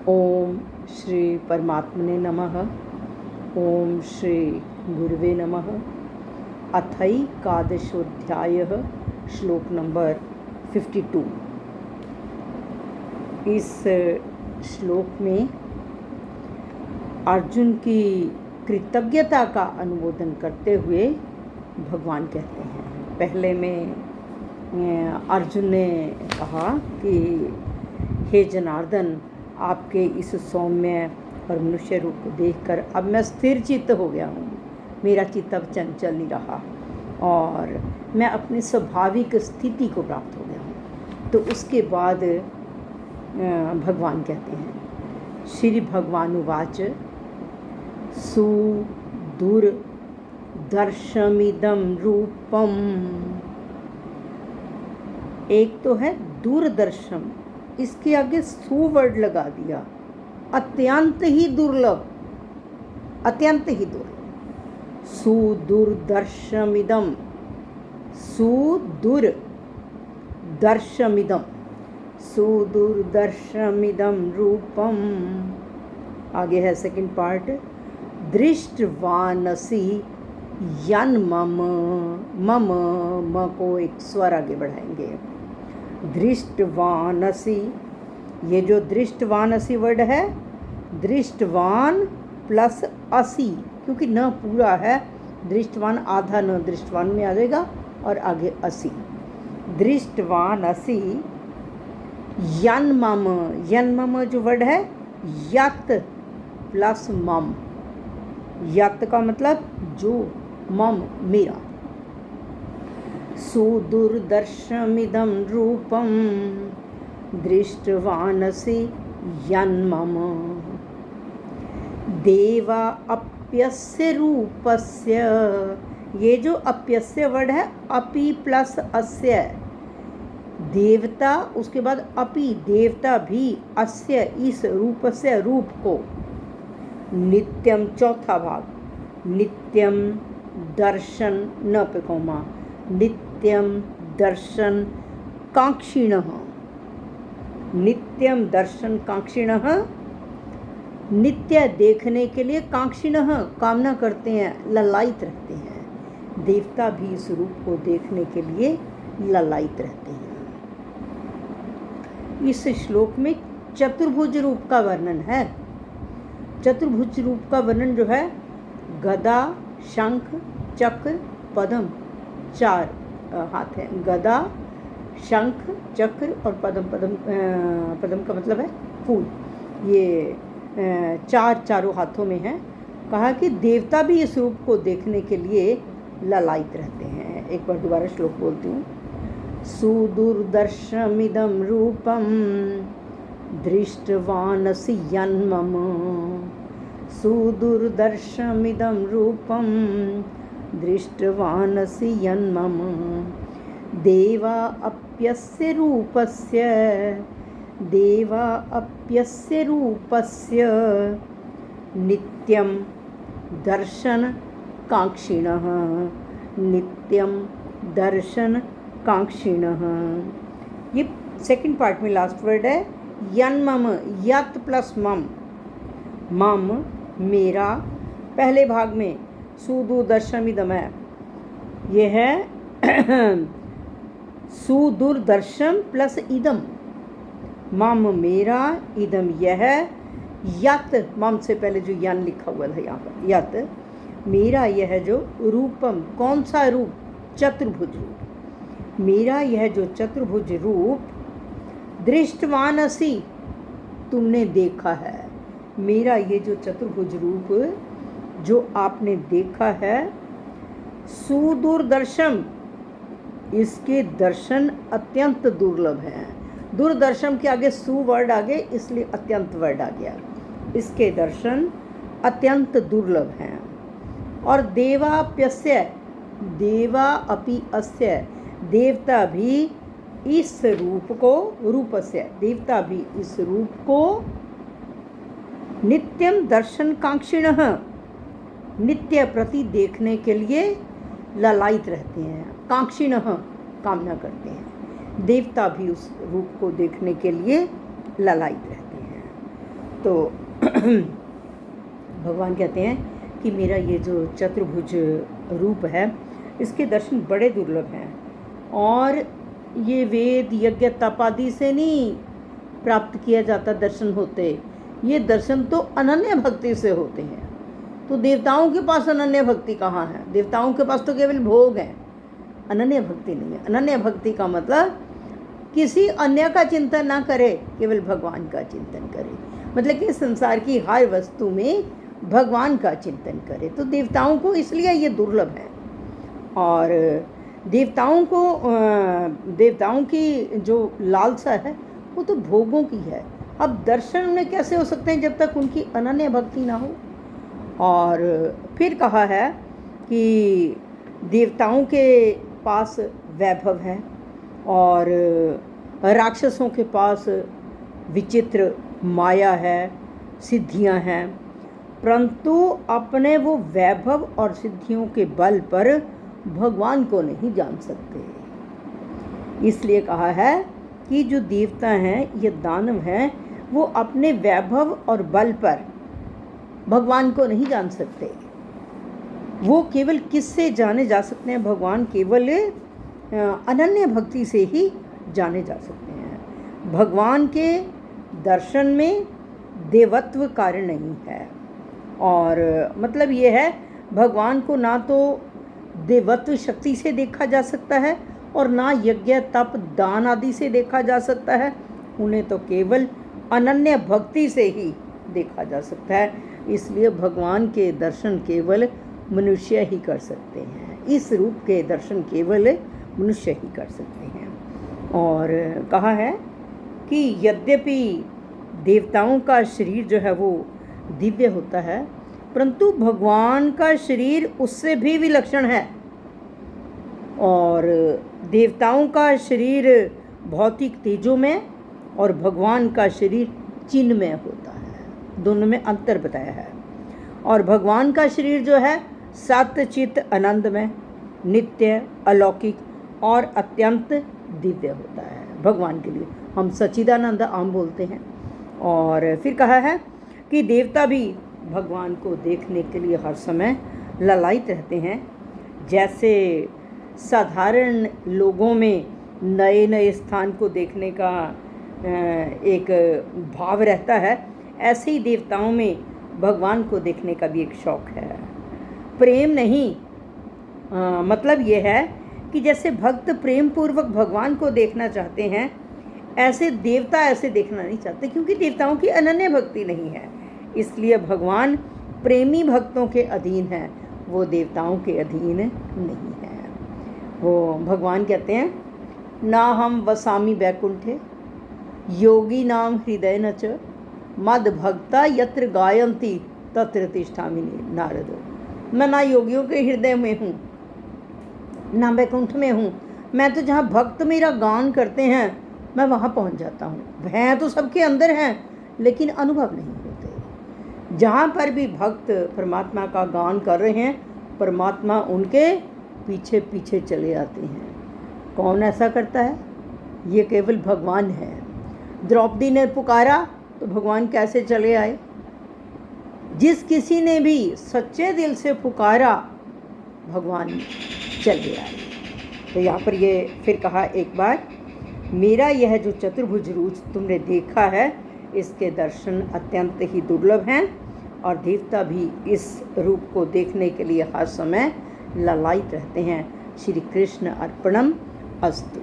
ओम श्री परमात्मने नमः। ओम श्री गुरुवे नमः। अथैकादशोऽध्यायः श्लोक नंबर 52। इस श्लोक में अर्जुन की कृतज्ञता का अनुमोदन करते हुए भगवान कहते हैं। पहले में अर्जुन ने कहा कि हे जनार्दन, आपके इस सौम्य और मनुष्य रूप को देखकर अब मैं स्थिर चित्त हो गया हूँ। मेरा चित्त अब चंचल नहीं रहा और मैं अपनी स्वाभाविक स्थिति को प्राप्त हो गया हूँ। तो उसके बाद भगवान कहते हैं, श्री भगवान उवाच सुदूरदर्शमिदं रूपम। एक तो है दूरदर्शम, इसके आगे सु वर्ड लगा दिया। अत्यंत ही दुर्लभ, अत्यंत ही दुर्लभ। सुदूरदर्शमिदं, सुदूरदर्शमिदं, सुदूरदर्शमिदं रूपम। आगे है सेकंड पार्ट, दृष्टवानसि यन मम। मम म को एक स्वर आगे बढ़ाएंगे। दृष्टवानसि, ये जो दृष्टवानसि वर्ड है, दृष्टवान प्लस असि, क्योंकि न पूरा है, दृष्टवान आधा न दृष्टवान में आ जाएगा और आगे असि। दृष्टवानसि यन मम, यन मम जो वर्ड है, यत प्लस मम। यत का मतलब जो, मम मेरा। सुदूरदर्शमिदं रूपं दृष्टवानसि यन्मम। देवा अप्यस्य रूपस्य, ये जो अप्यस्य वर्ड है, अपि प्लस अस्य, देवता, उसके बाद अपि, देवता भी, अस्य इस रूपस्य रूप को, नित्यम चौथा भाग, नित्यम दर्शन न पे कोमा, नित्यम दर्शन कांक्षिणः। नित्यम दर्शन कांक्षिणः, नित्य देखने के लिए कांक्षिणः कामना करते हैं, ललायित रहते हैं। देवता भी इस रूप को देखने के लिए ललायित रहते हैं। इस श्लोक में चतुर्भुज रूप का वर्णन है। चतुर्भुज रूप का वर्णन जो है, गदा, शंख, चक्र, पद्म, चार हाथ हैं। गदा, शंख, चक्र और पद्म। पद्म का मतलब है फूल। ये चारों हाथों में है। कहा कि देवता भी इस रूप को देखने के लिए ललायित रहते हैं। एक बार दोबारा श्लोक बोलती हूँ। सुदूरदर्शमिदं रूपम दृष्टवानसि यन्मम। सुदूरदर्शमिदं रूपम दृष्टवानसि यन्मम। देवा अप्यस्य रूपस्य, देवा अप्यस्य रूपस्य नित्यं दर्शन कांक्षिणः, नित्यं दर्शन कांक्षिणः। ये सेकंड पार्ट में लास्ट वर्ड है, यन्मम, यत प्लस मम। मम मेरा, पहले भाग में सुदूरदर्शमिदं है, ये है सुदूरदर्शम प्लस इदम। मम मेरा, इदम यह, यत मम से पहले जो यन लिखा हुआ था यहाँ पर, यत मेरा यह जो रूपम, कौन सा रूप, चतुर्भुज रूप। मेरा यह जो चतुर्भुज रूप, दृष्टवानसि तुमने देखा है। मेरा ये जो चतुर्भुज रूप जो आपने देखा है, सुदूरदर्शम, इसके दर्शन अत्यंत दुर्लभ हैं। दूरदर्शन के आगे सु वर्ड आ गए, इसलिए अत्यंत वर्ड आ गया। इसके दर्शन अत्यंत दुर्लभ हैं। और देवाप्यस्य, देवा अपि अस्य, देवता भी इस रूप को, रूपस्य, देवता भी इस रूप को, नित्यम दर्शन कांक्षिणः, नित्य प्रति देखने के लिए ललायित रहते हैं। कांक्षिणः कामना करते हैं। देवता भी उस रूप को देखने के लिए ललायित रहते हैं। तो भगवान कहते हैं कि मेरा ये जो चतुर्भुज रूप है इसके दर्शन बड़े दुर्लभ हैं, और ये वेद यज्ञ तप आदि से नहीं प्राप्त किया जाता दर्शन होते, ये दर्शन तो अनन्य भक्ति से होते हैं। तो देवताओं के पास अनन्य भक्ति कहाँ है? देवताओं के पास तो केवल भोग है, अनन्य भक्ति नहीं है। अनन्य भक्ति का मतलब किसी अन्य का चिंतन ना करे, केवल भगवान का चिंतन करे, मतलब कि संसार की हर वस्तु में भगवान का चिंतन करे। तो देवताओं को इसलिए ये दुर्लभ है, और देवताओं की जो लालसा है वो तो भोगों की है। अब दर्शन उन्हें कैसे हो सकते हैं जब तक उनकी अनन्य भक्ति ना हो। और फिर कहा है कि देवताओं के पास वैभव है और राक्षसों के पास विचित्र माया है, सिद्धियां हैं, परंतु अपने वो वैभव और सिद्धियों के बल पर भगवान को नहीं जान सकते। इसलिए कहा है कि जो देवता हैं, ये दानव हैं, वो अपने वैभव और बल पर भगवान को नहीं जान सकते। वो केवल किससे जाने जा सकते हैं? भगवान केवल अनन्य भक्ति से ही जाने जा सकते हैं। भगवान के दर्शन में देवत्व कार्य नहीं है, और मतलब ये है भगवान को ना तो देवत्व शक्ति से देखा जा सकता है और ना यज्ञ तप दान आदि से देखा जा सकता है, उन्हें तो केवल अनन्य भक्ति से ही देखा जा सकता है। इसलिए भगवान के दर्शन केवल मनुष्य ही कर सकते हैं, इस रूप के दर्शन केवल मनुष्य ही कर सकते हैं। और कहा है कि यद्यपि देवताओं का शरीर जो है वो दिव्य होता है, परंतु भगवान का शरीर उससे भी विलक्षण है। और देवताओं का शरीर भौतिक तेजोमय और भगवान का शरीर चिन्मय होता है, दोनों में अंतर बताया है। और भगवान का शरीर जो है सत्य चित्त आनंदमय, नित्य, अलौकिक और अत्यंत दिव्य होता है। भगवान के लिए हम सच्चिदानंद आम बोलते हैं। और फिर कहा है कि देवता भी भगवान को देखने के लिए हर समय ललायित रहते हैं। जैसे साधारण लोगों में नए नए स्थान को देखने का एक भाव रहता है, ऐसे ही देवताओं में भगवान को देखने का भी एक शौक है। प्रेम नहीं, मतलब ये है कि जैसे भक्त प्रेम पूर्वक भगवान को देखना चाहते हैं, ऐसे देवता ऐसे देखना नहीं चाहते, क्योंकि देवताओं की अनन्य भक्ति नहीं है। इसलिए भगवान प्रेमी भक्तों के अधीन है, वो देवताओं के अधीन नहीं है। वो भगवान कहते हैं, ना हम वसामी बैकुंठे योगी नाम हृदय न च मद भक्ता यत्र गायंती तत्र तिष्ठामि नारद। मैं ना योगियों के हृदय में हूँ ना बैकुंठ में हूँ, मैं तो जहाँ भक्त मेरा गान करते हैं मैं वहाँ पहुँच जाता हूँ। वह तो सबके अंदर हैं लेकिन अनुभव नहीं होते। जहाँ पर भी भक्त परमात्मा का गान कर रहे हैं, परमात्मा उनके पीछे पीछे चले आते हैं। कौन ऐसा करता है? ये केवल भगवान है। द्रौपदी ने पुकारा तो भगवान कैसे चले आए? जिस किसी ने भी सच्चे दिल से पुकारा, भगवान चले आए। तो यहाँ पर ये फिर कहा एक बार, मेरा यह जो चतुर्भुज रूप तुमने देखा है, इसके दर्शन अत्यंत ही दुर्लभ हैं, और देवता भी इस रूप को देखने के लिए हर समय ललायित रहते हैं। श्री कृष्ण अर्पणम अस्तु।